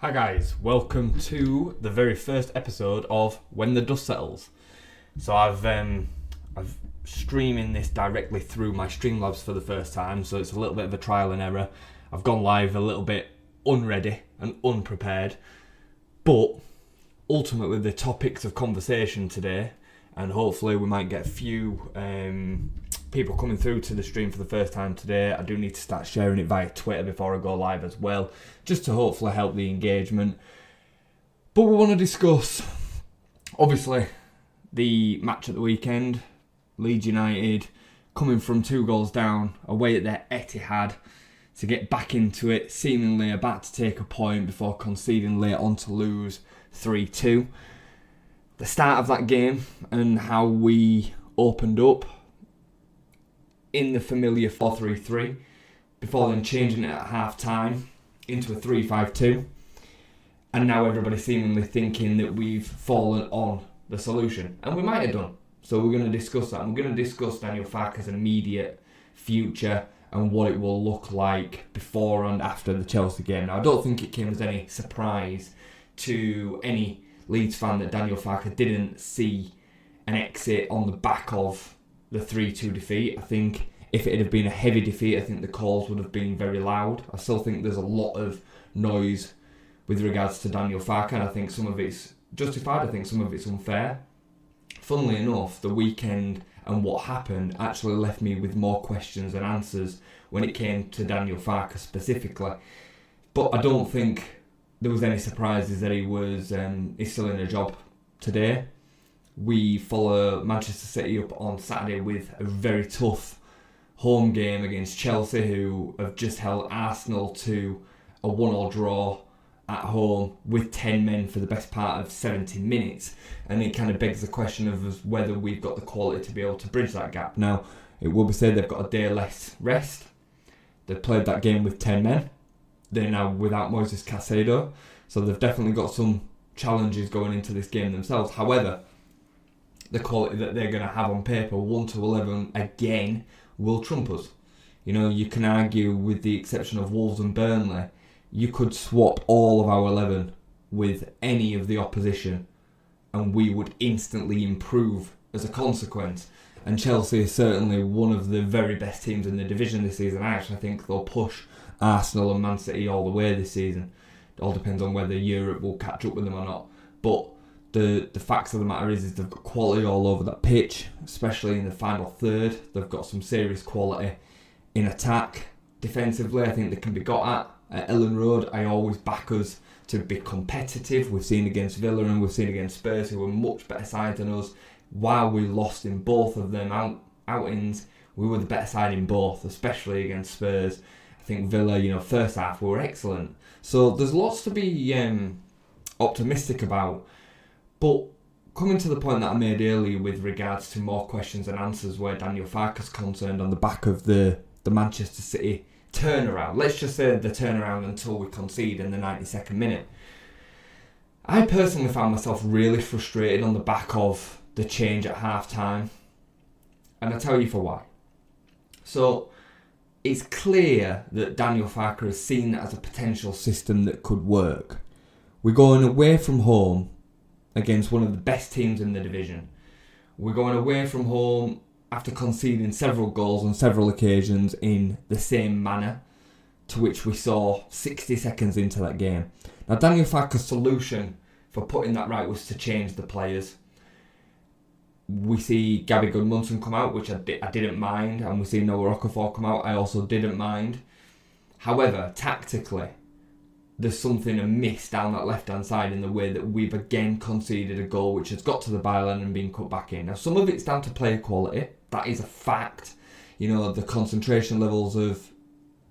Hi guys, welcome to the very first episode of When the Dust Settles. So I've streaming this directly through my Streamlabs for the first time, so it's a little bit of a trial and error. I've gone live a little bit unready and unprepared, but ultimately the topics of conversation today, and hopefully we might get a few people coming through to the stream for the first time today. I do need to start sharing it via Twitter before I go live as well, just to hopefully help the engagement. But we want to discuss, obviously, the match at the weekend. Leeds United coming from 2 goals down away at their Etihad to get back into it, seemingly about to take a point before conceding late on to lose 3-2. The start of that game and how we opened up in the familiar 4-3-3 before then changing it at half time into a 3-5-2, and now everybody seemingly thinking that we've fallen on the solution, and we might have done. So we're going to discuss that, and we're going to discuss Daniel Farke's immediate future and what it will look like before and after the Chelsea game. Now, I don't think it came as any surprise to any Leeds fan that Daniel Farke didn't see an exit on the back of the 3-2 defeat. I think if it had been a heavy defeat, I think the calls would have been very loud. I still think there's a lot of noise with regards to Daniel Farke, and I think some of it's justified, I think some of it's unfair. Funnily enough, the weekend and what happened actually left me with more questions than answers when it came to Daniel Farke specifically. But I don't think there was any surprises that he's still in a job today. We follow Manchester City up on Saturday with a very tough home game against Chelsea, who have just held Arsenal to a 1-1 draw at home with 10 men for the best part of 70 minutes. And it kind of begs the question of whether we've got the quality to be able to bridge that gap. Now, it will be said they've got a day less rest. They've played that game with 10 men. They're now without Moises Caicedo, so they've definitely got some challenges going into this game themselves. However, the quality that they're going to have on paper, 1-11 again, will trump us. You know, you can argue, with the exception of Wolves and Burnley, you could swap all of our 11 with any of the opposition and we would instantly improve as a consequence. And Chelsea is certainly one of the very best teams in the division this season. I actually think they'll push Arsenal and Man City all the way this season. It all depends on whether Europe will catch up with them or not. But the facts of the matter is they've got quality all over that pitch, especially in the final third. They've got some serious quality in attack. Defensively, I think they can be got at Ellen Road. I always back us to be competitive. We've seen against Villa and we've seen against Spurs, who were much better side than us. While we lost in both of them outings, we were the better side in both, especially against Spurs. I think Villa, first half we were excellent. So there's lots to be optimistic about. But coming to the point that I made earlier with regards to more questions and answers where Daniel Farke's concerned on the back of the Manchester City turnaround. Let's just say the turnaround until we concede in the 92nd minute. I personally found myself really frustrated on the back of the change at half time. And I'll tell you for why. So it's clear that Daniel Farke has seen it as a potential system that could work. We're going away from home against one of the best teams in the division. We're going away from home after conceding several goals on several occasions in the same manner to which we saw 60 seconds into that game. Now, Daniel Farke's solution for putting that right was to change the players. We see Gabby Goodmanson come out, which I didn't mind, and we see Noah Okafor come out, I also didn't mind. However, tactically, there's something amiss down that left-hand side in the way that we've again conceded a goal which has got to the byline and been cut back in. Now, some of it's down to player quality. That is a fact. The concentration levels of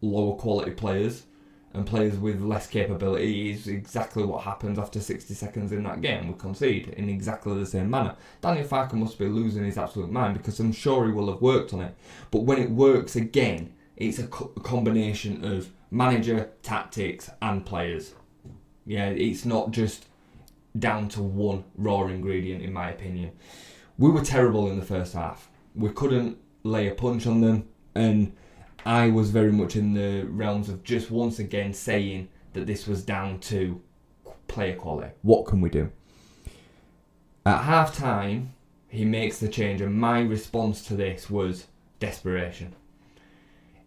lower quality players and players with less capability is exactly what happens after 60 seconds in that game. We concede in exactly the same manner. Daniel Farke must be losing his absolute mind, because I'm sure he will have worked on it. But when it works again, it's a combination of manager, tactics and players. Yeah, it's not just down to one raw ingredient, in my opinion. We were terrible in the first half. We couldn't lay a punch on them, and I was very much in the realms of just once again saying that this was down to player quality. What can we do? At half time, he makes the change, and my response to this was desperation.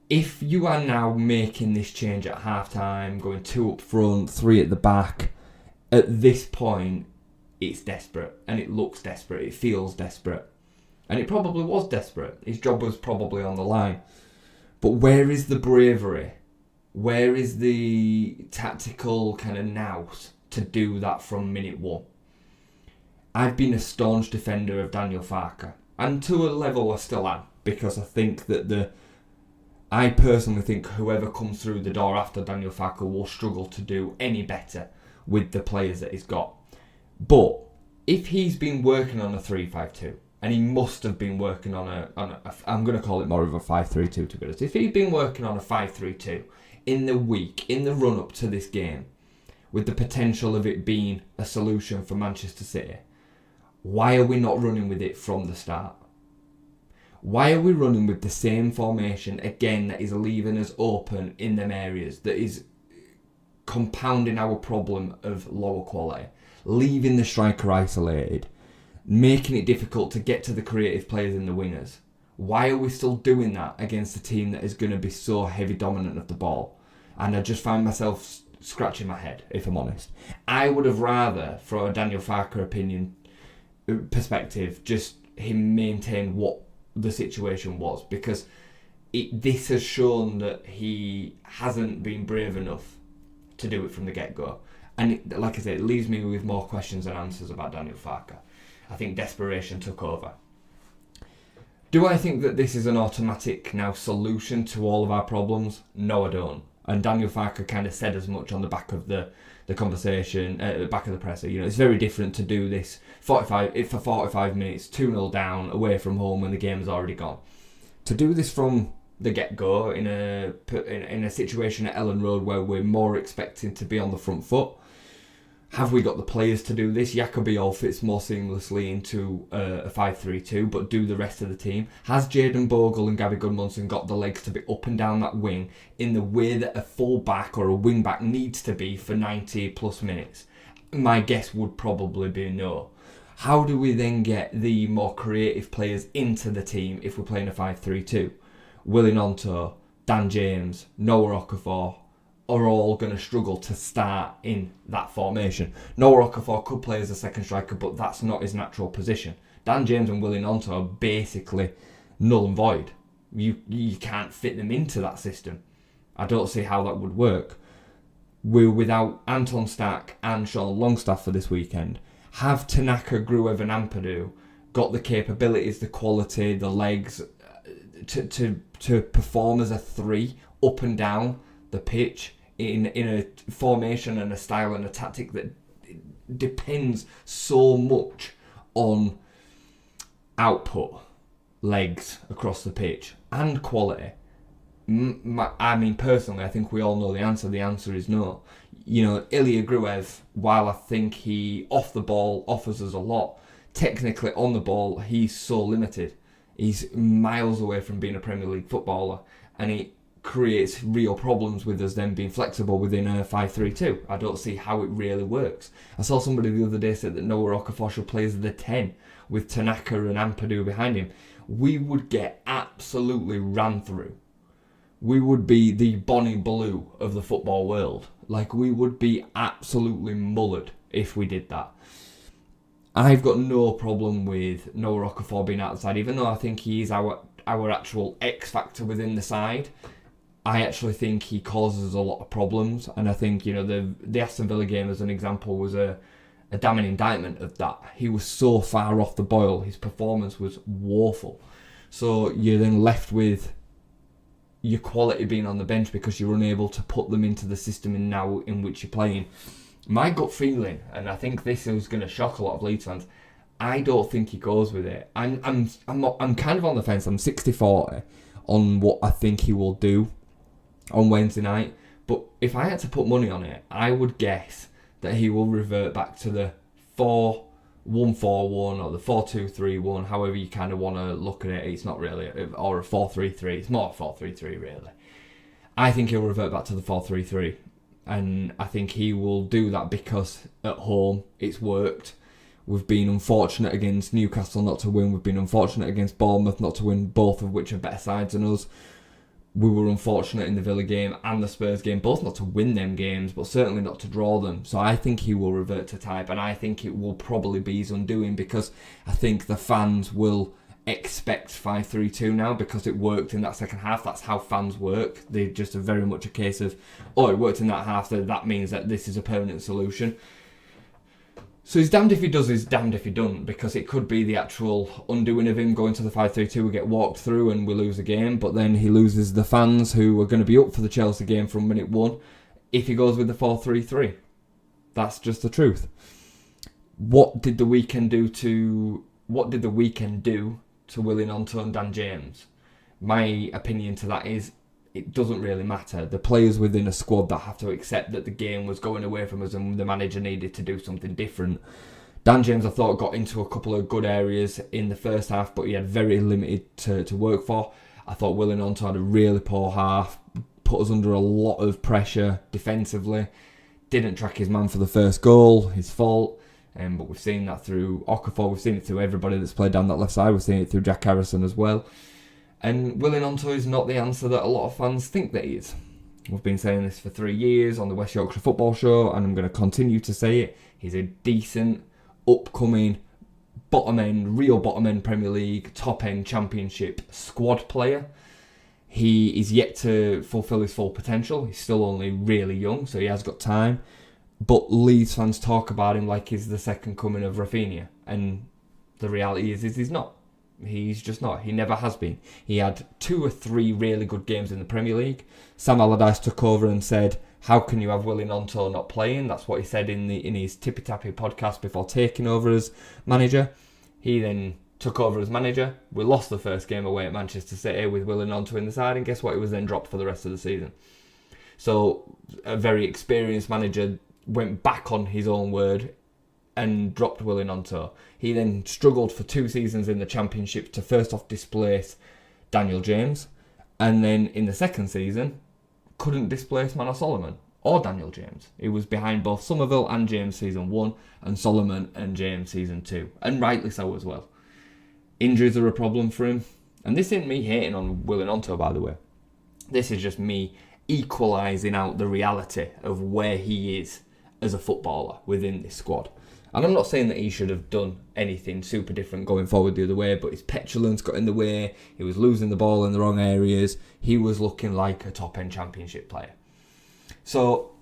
If you are now making this change at half time, going 2 up front, 3 at the back, at this point, it's desperate, and it looks desperate, it feels desperate. And it probably was desperate. His job was probably on the line. But where is the bravery? Where is the tactical kind of nous to do that from minute 1? I've been a staunch defender of Daniel Farke. And to a level I still am. Because I think that I personally think whoever comes through the door after Daniel Farke will struggle to do any better with the players that he's got. But if he's been working on a 3-5-2, and he must have been working on a I'm going to call it more of a 5-3-2 to be honest. If he'd been working on a 5-3-2 in the week, in the run-up to this game, with the potential of it being a solution for Manchester City, why are we not running with it from the start? Why are we running with the same formation again that is leaving us open in them areas, that is compounding our problem of lower quality, leaving the striker isolated, making it difficult to get to the creative players in the wingers? Why are we still doing that against a team that is going to be so heavy dominant of the ball? And I just find myself scratching my head, if I'm honest. I would have rather, from a Daniel Farke opinion perspective, just him maintain what the situation was, because this has shown that he hasn't been brave enough to do it from the get-go. And like I said, it leaves me with more questions than answers about Daniel Farke. I think desperation took over. Do I think that this is an automatic now solution to all of our problems? No, I don't. And Daniel Farke kind of said as much on the back of the conversation, back of the presser. You know, it's very different to do this for 45 minutes, 2-0 down, away from home when the game is already gone. To do this from the get-go in a situation at Ellen Road where we're more expecting to be on the front foot. Have we got the players to do this? Jacoby all fits more seamlessly into a 5-3-2, but do the rest of the team? Has Jayden Bogle and Gabby Goodmanson got the legs to be up and down that wing in the way that a full-back or a wing-back needs to be for 90 plus minutes? My guess would probably be no. How do we then get the more creative players into the team if we're playing a 5-3-2? Willie Gnonto, Dan James, Noah Okafor are all going to struggle to start in that formation. Noah Okafor could play as a second striker, but that's not his natural position. Dan James and Willie Gnonto are basically null and void. You can't fit them into that system. I don't see how that would work. We're without Anton Stack and Sean Longstaff for this weekend. Have Tanaka, Gruev and Ampadu got the capabilities, the quality, the legs to perform as a 3 up and down the pitch in a formation and a style and a tactic that depends so much on output, legs across the pitch and quality? I mean, personally, I think we all know the answer. The answer is no. You know, Ilya Gruev, while I think he off the ball offers us a lot, technically on the ball he's so limited. He's miles away from being a Premier League footballer, and he creates real problems with us then being flexible within a 5-3-2. I don't see how it really works. I saw somebody the other day said that Noah Okafor should play as the 10 with Tanaka and Ampadu behind him. We would get absolutely ran through. We would be the Bonnie Blue of the football world. Like, we would be absolutely mullered if we did that. I've got no problem with Noah Okafor being outside, even though I think he is our actual X factor within the side. I actually think he causes a lot of problems, and I think, you know, the Aston Villa game as an example was a damning indictment of that. He was so far off the boil, his performance was woeful. So you're then left with your quality being on the bench because you're unable to put them into the system in which you're playing. My gut feeling, and I think this is going to shock a lot of Leeds fans, I don't think he goes with it. I'm kind of on the fence. I'm 60-40 on what I think he will do on Wednesday night. But if I had to put money on it, I would guess that he will revert back to the 4-1-4-1 or the 4-2-3-1, however you kind of want to look at it. It's not really, or a 4-3-3. It's more 4-3-3 really. I think he'll revert back to the 4-3-3. And I think he will do that because at home it's worked. We've been unfortunate against Newcastle not to win. We've been unfortunate against Bournemouth not to win, both of which are better sides than us. We were unfortunate in the Villa game and the Spurs game, both not to win them games, but certainly not to draw them. So I think he will revert to type, and I think it will probably be his undoing, because I think the fans will expect 5-3-2 now because it worked in that second half. That's how fans work. They just are very much a case of, oh, it worked in that half, so that means that this is a permanent solution. So he's damned if he does, he's damned if he doesn't, because it could be the actual undoing of him going to the 5-3-2. We get walked through and we lose the game, but then he loses the fans who are going to be up for the Chelsea game from minute one if he goes with the 4-3-3. That's just the truth. What did the weekend do to Willie Gnonto and Dan James? My opinion to that is it doesn't really matter. The players within a squad that have to accept that the game was going away from us and the manager needed to do something different. Dan James, I thought, got into a couple of good areas in the first half, but he had very limited to work for. I thought Willie Gnonto had a really poor half, put us under a lot of pressure defensively, didn't track his man for the first goal, his fault. But we've seen that through Okafor, we've seen it through everybody that's played down that left side, we've seen it through Jack Harrison as well. And Willie Gnonto is not the answer that a lot of fans think that he is. We've been saying this for 3 years on the West Yorkshire Football Show, and I'm going to continue to say it. He's a decent, upcoming, real bottom end Premier League, top end Championship squad player. He is yet to fulfil his full potential. He's still only really young, so he has got time. But Leeds fans talk about him like he's the second coming of Rafinha, and the reality is he's not. He's just not. He never has been. He had 2 or 3 really good games in the Premier League. Sam Allardyce took over and said, how can you have Willie Gnonto not playing? That's what he said in his Tippy Tappy podcast before taking over as manager. He then took over as manager. We lost the first game away at Manchester City with Willie Gnonto in the side, and guess what? He was then dropped for the rest of the season. So a very experienced manager went back on his own word and dropped Willie Gnonto. He then struggled for 2 seasons in the Championship to first off displace Daniel James, and then in the second season couldn't displace Manor Solomon or Daniel James. He was behind both Somerville and James season 1 and Solomon and James season 2, and rightly so as well. Injuries are a problem for him, and this isn't me hating on Willie Gnonto, by the way. This is just me equalising out the reality of where he is as a footballer within this squad. And I'm not saying that he should have done anything super different going forward the other way, but his petulance got in the way. He was losing the ball in the wrong areas. He was looking like a top-end Championship player. So,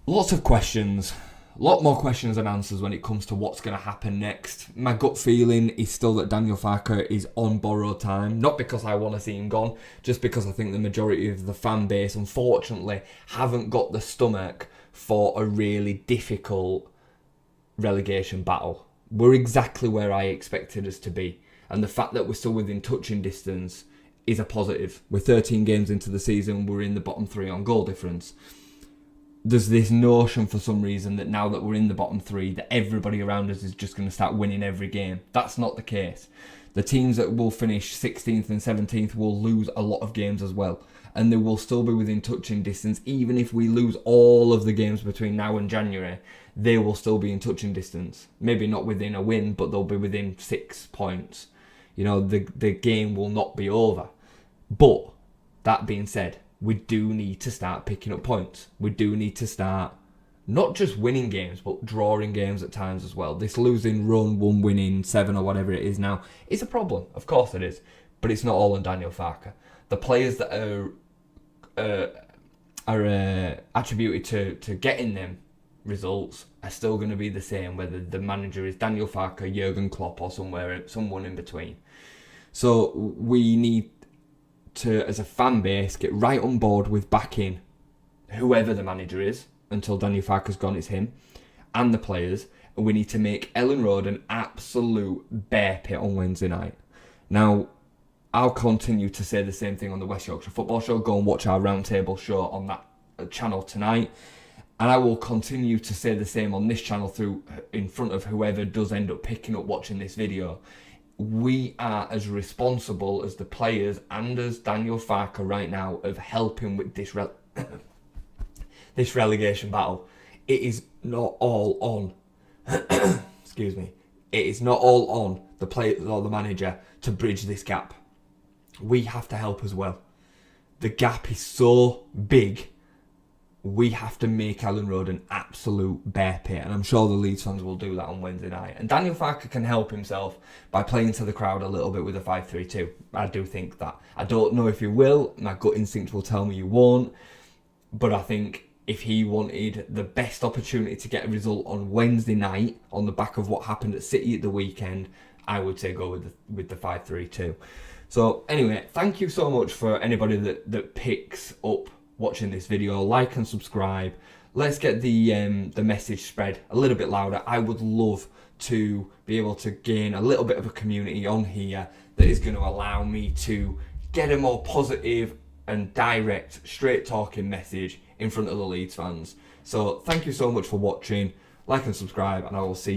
lots of questions. A lot more questions than answers when it comes to what's going to happen next. My gut feeling is still that Daniel Farke is on borrowed time. Not because I want to see him gone, just because I think the majority of the fan base, unfortunately, haven't got the stomach for a really difficult relegation battle. We're exactly where I expected us to be, and the fact that we're still within touching distance is a positive. We're 13 games into the season, we're in the bottom 3 on goal difference. There's this notion for some reason that now that we're in the bottom 3 that everybody around us is just going to start winning every game. That's not the case. The teams that will finish 16th and 17th will lose a lot of games as well, and they will still be within touching distance. Even if we lose all of the games between now and January, they will still be in touching distance. Maybe not within a win, but they'll be within 6 points. You know, the game will not be over. But that being said, we do need to start picking up points. We do need to start not just winning games, but drawing games at times as well. This losing run, 1 win in 7 or whatever it is now, is a problem. Of course it is. But it's not all on Daniel Farke. The players that are attributed to getting them results are still going to be the same, whether the manager is Daniel Farke, Jurgen Klopp, or someone in between. So we need to, as a fan base, get right on board with backing whoever the manager is until Daniel Farke's gone. It's him and the players, and we need to make Ellen Road an absolute bear pit on Wednesday night. Now, I'll continue to say the same thing on the West Yorkshire Football Show. Go and watch our roundtable show on that channel tonight. And I will continue to say the same on this channel in front of whoever does end up picking up watching this video. We are as responsible as the players and as Daniel Farke right now of helping with this relegation battle. It is not all on, excuse me, it is not all on the players or the manager to bridge this gap. We have to help as well. The gap is so big, we have to make Ellen Road an absolute bear pit, and I'm sure the Leeds fans will do that on Wednesday night. And Daniel Farke can help himself by playing to the crowd a little bit with a 5-3-2. I do think that. I don't know if he will. My gut instinct will tell me he won't. But I think if he wanted the best opportunity to get a result on Wednesday night, on the back of what happened at City at the weekend, I would say go with the 5-3-2. So anyway, thank you so much for anybody that picks up watching this video. Like and subscribe. Let's get the message spread a little bit louder. I would love to be able to gain a little bit of a community on here that is going to allow me to get a more positive and direct, straight talking message in front of the Leeds fans. So thank you so much for watching. Like and subscribe, and I will see you